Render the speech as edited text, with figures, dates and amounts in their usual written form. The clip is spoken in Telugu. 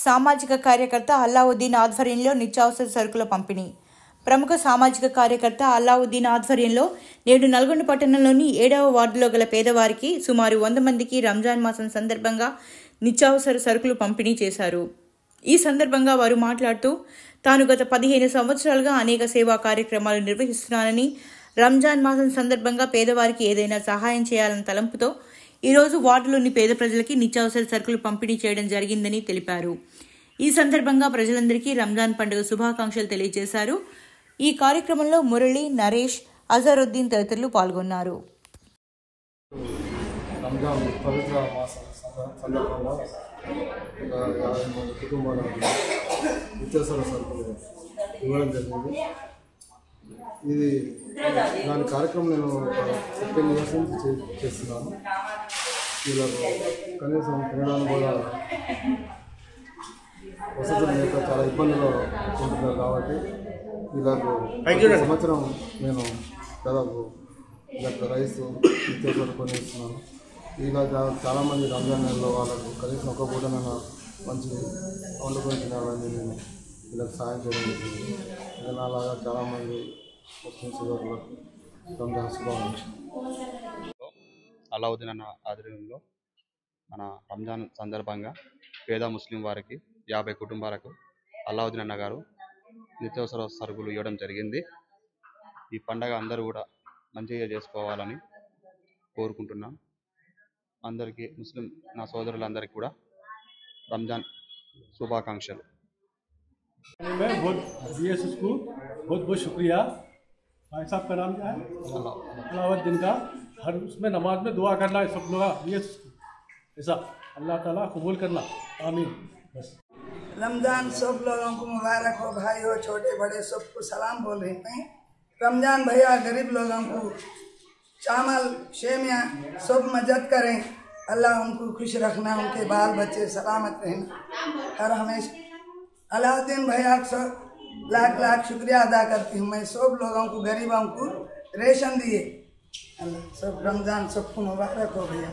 సామాజిక కార్యకర్త అల్లావుద్దీన్ ఆధ్వర్యంలో నిత్యావసర సరుకుల పంపిణీ. ప్రముఖ సామాజిక కార్యకర్త అల్లావుద్దీన్ ఆధ్వర్యంలో నేడు నల్గొండ పట్టణంలోని 7వ వార్డులో గల పేదవారికి సుమారు 100 మందికి రంజాన్ మాసం సందర్భంగా నిత్యావసర సరుకులు పంపిణీ చేశారు. ఈ సందర్భంగా వారు మాట్లాడుతూ తాను గత 15 సంవత్సరాలుగా అనేక సేవా కార్యక్రమాలు నిర్వహిస్తున్నానని, రంజాన్ మాసం సందర్భంగా పేదవారికి ఏదైనా సహాయం చేయాలన్న తలంపుతో ఈరోజు వార్డులోని పేద ప్రజలకి నిత్యావసర సరుకులు పంపిణీ చేయడం జరిగిందని తెలిపారు. ఈ సందర్భంగా ప్రజలందరికీ రంజాన్ పండుగ శుభాకాంక్షలు తెలియజేశారు. ఈ కార్యక్రమంలో మురళి, నరేష్, అజరుద్దీన్ తదితరులు పాల్గొన్నారు. రంజాన్ పవిత్ర మాసం సందర్భంగా 50 కుటుంబాలకు నిత్యావసర సరుకులు ఇవ్వడం జరిగింది. ఇది దాని కార్యక్రమం నేను 15 ఇయర్స్ నుంచి చేస్తున్నాను. వీళ్ళకు కనీసం తినడానికి కూడా వసతులు లేక చాలా ఇబ్బందులు ఉంటున్నారు కాబట్టి వీళ్ళకు సంవత్సరం నేను దాదాపు రైస్ నిత్యావసర కొని ఇస్తున్నాను. ఇలా చాలామంది రంజాన్ నెలలో వాళ్ళకు కనీసం ఒక పూటనైనా మంచి వండుకొని తినాలని నేను వీళ్ళకి సాయం చేయడం జరిగింది. ఇలా అలాగా చాలామంది ముస్లిం సోదరులకు రంజాన్ శుభాకాంక్షలు. అల్లావుద్దీన్ అన్న ఆధ్వర్యంలో మన రంజాన్ సందర్భంగా పేద ముస్లిం వారికి 50 కుటుంబాలకు అల్లావుద్దీన్ అన్న గారు నిత్యావసర సరుకులు ఇవ్వడం జరిగింది. ఈ పండగ అందరూ కూడా మంచిగా చేసుకోవాలని కోరుకుంటున్నాం. అందరికీ ముస్లిం నా సోదరులందరికీ కూడా రంజాన్ శుభాకాంక్షలు. बहुत बहुत शुक्रिया। भाई साहब का नाम क्या है? अलाउद्दीन का हर उसमें नमाज में दुआ करना है सब लोग, ये ऐसा अल्लाह ताला कबूल करना, आमीन। बस रमज़ान सब लोगों को मुबारक हो, भाई हो, छोटे बड़े सबको सलाम बोल रहे हैं। रमज़ान भैया गरीब लोगों को चावल शेमिया सब मदद करें, अल्लाह उनको खुश रखना, उनके बाल बच्चे सलामत रहना हर हमेशा। अलाउद्दीन भैया सब लाख लाख शुक्रिया अदा करती हूँ मैं। सब लोगों को गरीबों को रेशन दिए, सब रमज़ान सबको मुबारक हो भैया।